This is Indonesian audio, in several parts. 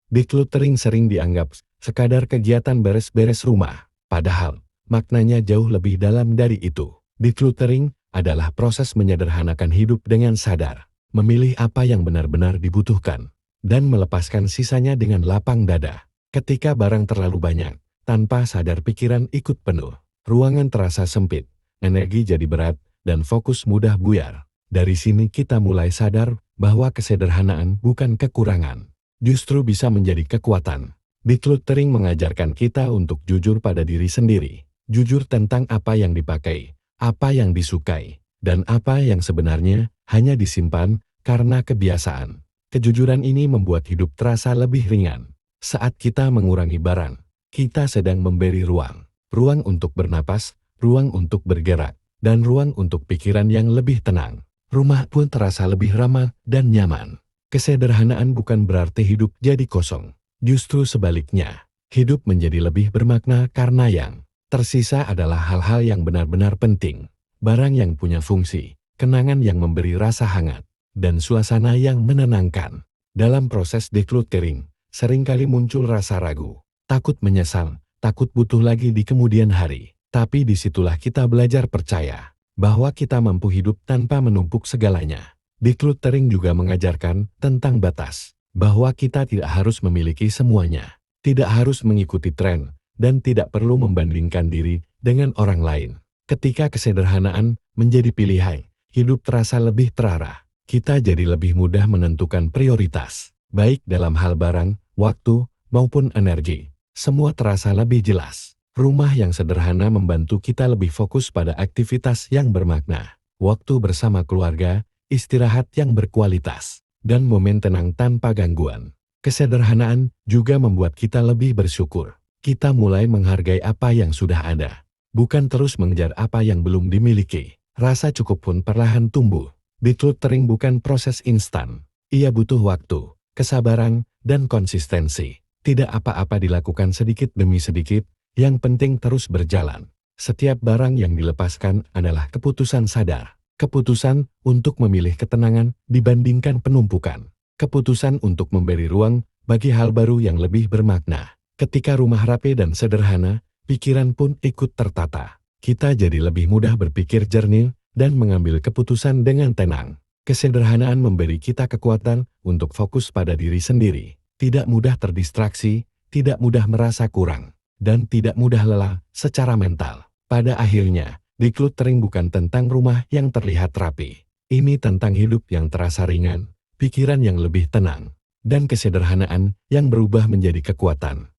Decluttering sering dianggap sekadar kegiatan beres-beres rumah, padahal maknanya jauh lebih dalam dari itu. Decluttering adalah proses menyederhanakan hidup dengan sadar, memilih apa yang benar-benar dibutuhkan, dan melepaskan sisanya dengan lapang dada. Ketika barang terlalu banyak, tanpa sadar pikiran ikut penuh, ruangan terasa sempit, energi jadi berat, dan fokus mudah buyar. Dari sini kita mulai sadar bahwa kesederhanaan bukan kekurangan, justru bisa menjadi kekuatan. Decluttering mengajarkan kita untuk jujur pada diri sendiri, jujur tentang apa yang dipakai, apa yang disukai, dan apa yang sebenarnya hanya disimpan karena kebiasaan. Kejujuran ini membuat hidup terasa lebih ringan. Saat kita mengurangi barang, kita sedang memberi ruang. Ruang untuk bernapas, ruang untuk bergerak, dan ruang untuk pikiran yang lebih tenang. Rumah pun terasa lebih ramah dan nyaman. Kesederhanaan bukan berarti hidup jadi kosong. Justru sebaliknya, hidup menjadi lebih bermakna karena yang tersisa adalah hal-hal yang benar-benar penting. Barang yang punya fungsi, kenangan yang memberi rasa hangat, dan suasana yang menenangkan. Dalam proses decluttering, seringkali muncul rasa ragu, takut menyesal, takut butuh lagi di kemudian hari. Tapi disitulah kita belajar percaya bahwa kita mampu hidup tanpa menumpuk segalanya. Decluttering juga mengajarkan tentang batas, bahwa kita tidak harus memiliki semuanya, tidak harus mengikuti tren, dan tidak perlu membandingkan diri dengan orang lain. Ketika kesederhanaan menjadi pilihan, hidup terasa lebih terarah. Kita jadi lebih mudah menentukan prioritas, baik dalam hal barang, waktu, maupun energi. Semua terasa lebih jelas. Rumah yang sederhana membantu kita lebih fokus pada aktivitas yang bermakna, waktu bersama keluarga, istirahat yang berkualitas, dan momen tenang tanpa gangguan. Kesederhanaan juga membuat kita lebih bersyukur. Kita mulai menghargai apa yang sudah ada, bukan terus mengejar apa yang belum dimiliki. Rasa cukup pun perlahan tumbuh. Decluttering bukan proses instan. Ia butuh waktu, kesabaran, dan konsistensi. Tidak apa-apa dilakukan sedikit demi sedikit, yang penting terus berjalan. Setiap barang yang dilepaskan adalah keputusan sadar. Keputusan untuk memilih ketenangan dibandingkan penumpukan. Keputusan untuk memberi ruang bagi hal baru yang lebih bermakna. Ketika rumah rapi dan sederhana, pikiran pun ikut tertata. Kita jadi lebih mudah berpikir jernih dan mengambil keputusan dengan tenang. Kesederhanaan memberi kita kekuatan untuk fokus pada diri sendiri. Tidak mudah terdistraksi, tidak mudah merasa kurang, dan tidak mudah lelah secara mental. Pada akhirnya, decluttering bukan tentang rumah yang terlihat rapi. Ini tentang hidup yang terasa ringan, pikiran yang lebih tenang, dan kesederhanaan yang berubah menjadi kekuatan.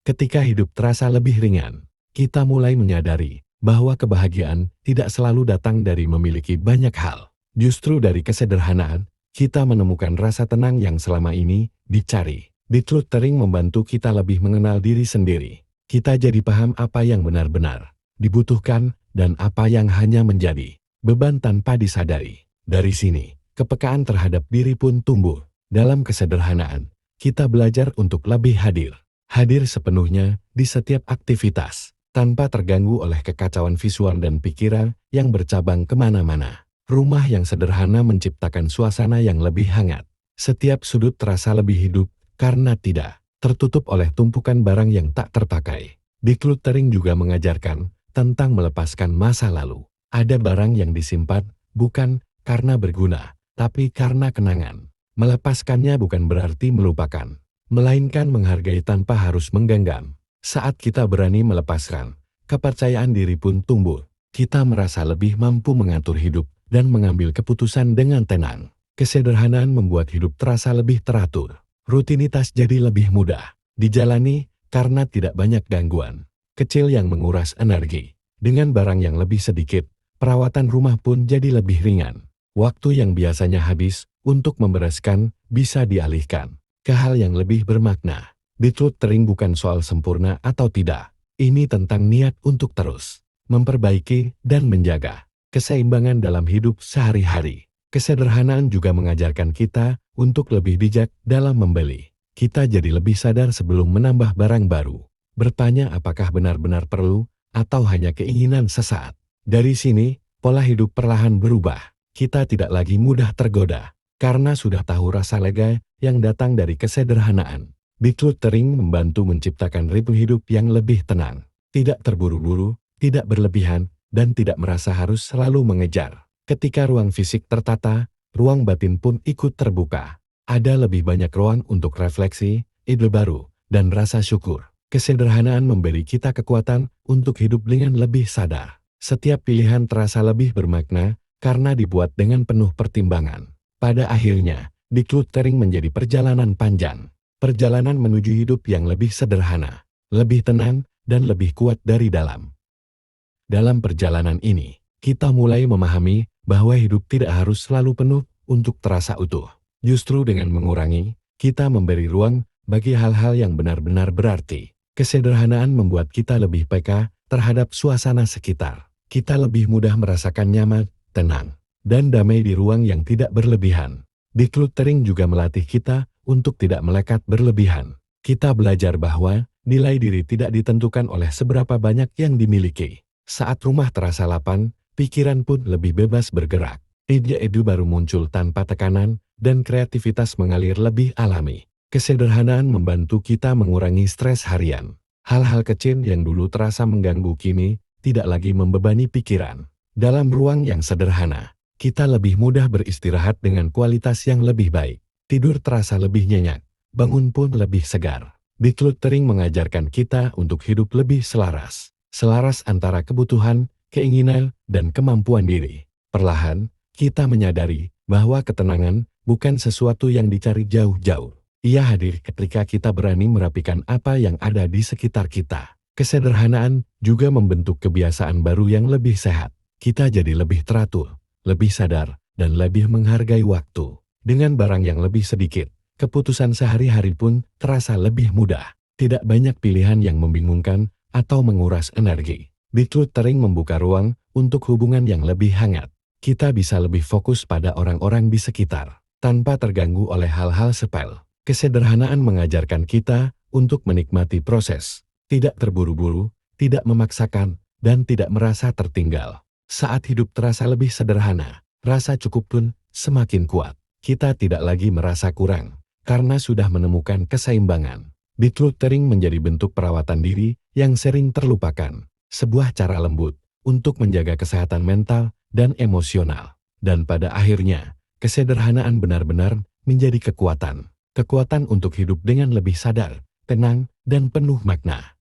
Ketika hidup terasa lebih ringan, kita mulai menyadari bahwa kebahagiaan tidak selalu datang dari memiliki banyak hal. Justru dari kesederhanaan, kita menemukan rasa tenang yang selama ini dicari. Decluttering membantu kita lebih mengenal diri sendiri. Kita jadi paham apa yang benar-benar dibutuhkan dan apa yang hanya menjadi beban tanpa disadari. Dari sini, kepekaan terhadap diri pun tumbuh. Dalam kesederhanaan, kita belajar untuk lebih hadir. Hadir sepenuhnya di setiap aktivitas, tanpa terganggu oleh kekacauan visual dan pikiran yang bercabang kemana-mana. Rumah yang sederhana menciptakan suasana yang lebih hangat. Setiap sudut terasa lebih hidup karena tidak tertutup oleh tumpukan barang yang tak terpakai. Decluttering juga mengajarkan tentang melepaskan masa lalu. Ada barang yang disimpan bukan karena berguna, tapi karena kenangan. Melepaskannya bukan berarti melupakan, melainkan menghargai tanpa harus menggenggam. Saat kita berani melepaskan, kepercayaan diri pun tumbuh. Kita merasa lebih mampu mengatur hidup dan mengambil keputusan dengan tenang. Kesederhanaan membuat hidup terasa lebih teratur. Rutinitas jadi lebih mudah dijalani karena tidak banyak gangguan kecil yang menguras energi. Dengan barang yang lebih sedikit, perawatan rumah pun jadi lebih ringan. Waktu yang biasanya habis untuk membereskan bisa dialihkan ke hal yang lebih bermakna. Decluttering bukan soal sempurna atau tidak. Ini tentang niat untuk terus memperbaiki dan menjaga keseimbangan dalam hidup sehari-hari. Kesederhanaan juga mengajarkan kita untuk lebih bijak dalam membeli. Kita jadi lebih sadar sebelum menambah barang baru. Bertanya apakah benar-benar perlu atau hanya keinginan sesaat. Dari sini, pola hidup perlahan berubah. Kita tidak lagi mudah tergoda karena sudah tahu rasa lega yang datang dari kesederhanaan. Decluttering membantu menciptakan ritme hidup yang lebih tenang. Tidak terburu-buru, tidak berlebihan, dan tidak merasa harus selalu mengejar. Ketika ruang fisik tertata, ruang batin pun ikut terbuka. Ada lebih banyak ruang untuk refleksi, ide baru, dan rasa syukur. Kesederhanaan memberi kita kekuatan untuk hidup dengan lebih sadar. Setiap pilihan terasa lebih bermakna karena dibuat dengan penuh pertimbangan. Pada akhirnya, decluttering menjadi perjalanan panjang. Perjalanan menuju hidup yang lebih sederhana, lebih tenang, dan lebih kuat dari dalam. Dalam perjalanan ini, kita mulai memahami bahwa hidup tidak harus selalu penuh untuk terasa utuh. Justru dengan mengurangi, kita memberi ruang bagi hal-hal yang benar-benar berarti. Kesederhanaan membuat kita lebih peka terhadap suasana sekitar. Kita lebih mudah merasakan nyaman, tenang, dan damai di ruang yang tidak berlebihan. Decluttering juga melatih kita untuk tidak melekat berlebihan. Kita belajar bahwa nilai diri tidak ditentukan oleh seberapa banyak yang dimiliki. Saat rumah terasa lapang, pikiran pun lebih bebas bergerak. Ide-ide baru muncul tanpa tekanan, dan kreativitas mengalir lebih alami. Kesederhanaan membantu kita mengurangi stres harian. Hal-hal kecil yang dulu terasa mengganggu kini tidak lagi membebani pikiran. Dalam ruang yang sederhana, kita lebih mudah beristirahat dengan kualitas yang lebih baik. Tidur terasa lebih nyenyak, bangun pun lebih segar. Decluttering mengajarkan kita untuk hidup lebih selaras. Selaras antara kebutuhan, keinginan, dan kemampuan diri. Perlahan, kita menyadari bahwa ketenangan bukan sesuatu yang dicari jauh-jauh. Ia hadir ketika kita berani merapikan apa yang ada di sekitar kita. Kesederhanaan juga membentuk kebiasaan baru yang lebih sehat. Kita jadi lebih teratur, lebih sadar, dan lebih menghargai waktu. Dengan barang yang lebih sedikit, keputusan sehari-hari pun terasa lebih mudah. Tidak banyak pilihan yang membingungkan atau menguras energi. Decluttering membuka ruang untuk hubungan yang lebih hangat. Kita bisa lebih fokus pada orang-orang di sekitar, tanpa terganggu oleh hal-hal sepele. Kesederhanaan mengajarkan kita untuk menikmati proses, tidak terburu-buru, tidak memaksakan, dan tidak merasa tertinggal. Saat hidup terasa lebih sederhana, rasa cukup pun semakin kuat. Kita tidak lagi merasa kurang, karena sudah menemukan keseimbangan. Decluttering menjadi bentuk perawatan diri yang sering terlupakan, sebuah cara lembut untuk menjaga kesehatan mental dan emosional. Dan pada akhirnya, kesederhanaan benar-benar menjadi kekuatan. Kekuatan untuk hidup dengan lebih sadar, tenang, dan penuh makna.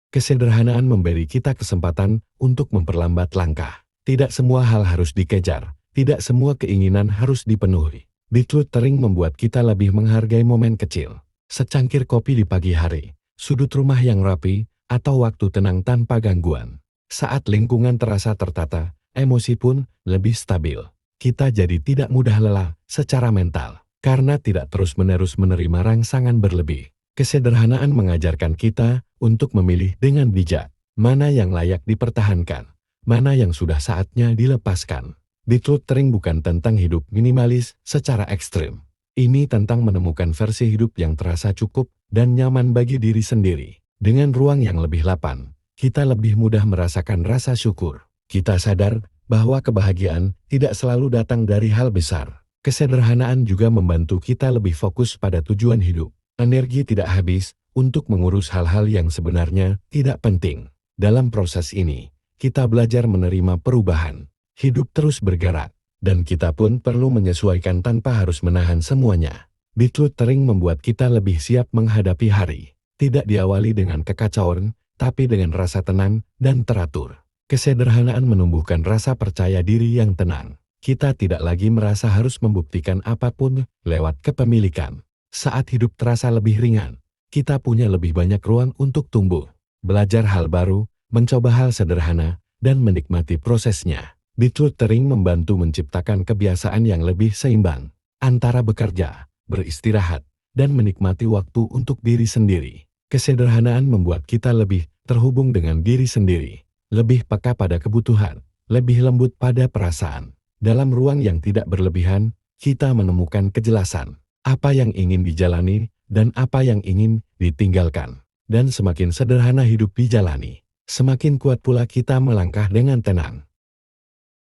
Kesederhanaan memberi kita kesempatan untuk memperlambat langkah. Tidak semua hal harus dikejar, tidak semua keinginan harus dipenuhi. Decluttering membuat kita lebih menghargai momen kecil. Secangkir kopi di pagi hari, sudut rumah yang rapi, atau waktu tenang tanpa gangguan. Saat lingkungan terasa tertata, emosi pun lebih stabil. Kita jadi tidak mudah lelah secara mental. Karena tidak terus-menerus menerima rangsangan berlebih. Kesederhanaan mengajarkan kita untuk memilih dengan bijak, mana yang layak dipertahankan, mana yang sudah saatnya dilepaskan. Decluttering bukan tentang hidup minimalis secara ekstrim. Ini tentang menemukan versi hidup yang terasa cukup dan nyaman bagi diri sendiri. Dengan ruang yang lebih lapang, kita lebih mudah merasakan rasa syukur. Kita sadar bahwa kebahagiaan tidak selalu datang dari hal besar. Kesederhanaan juga membantu kita lebih fokus pada tujuan hidup. Energi tidak habis untuk mengurus hal-hal yang sebenarnya tidak penting. Dalam proses ini, kita belajar menerima perubahan. Hidup terus bergerak, dan kita pun perlu menyesuaikan tanpa harus menahan semuanya. Decluttering membuat kita lebih siap menghadapi hari. Tidak diawali dengan kekacauan, tapi dengan rasa tenang dan teratur. Kesederhanaan menumbuhkan rasa percaya diri yang tenang. Kita tidak lagi merasa harus membuktikan apapun lewat kepemilikan. Saat hidup terasa lebih ringan, kita punya lebih banyak ruang untuk tumbuh, belajar hal baru, mencoba hal sederhana, dan menikmati prosesnya. Decluttering membantu menciptakan kebiasaan yang lebih seimbang antara bekerja, beristirahat, dan menikmati waktu untuk diri sendiri. Kesederhanaan membuat kita lebih terhubung dengan diri sendiri, lebih peka pada kebutuhan, lebih lembut pada perasaan. Dalam ruang yang tidak berlebihan, kita menemukan kejelasan, apa yang ingin dijalani, dan apa yang ingin ditinggalkan. Dan semakin sederhana hidup dijalani, semakin kuat pula kita melangkah dengan tenang.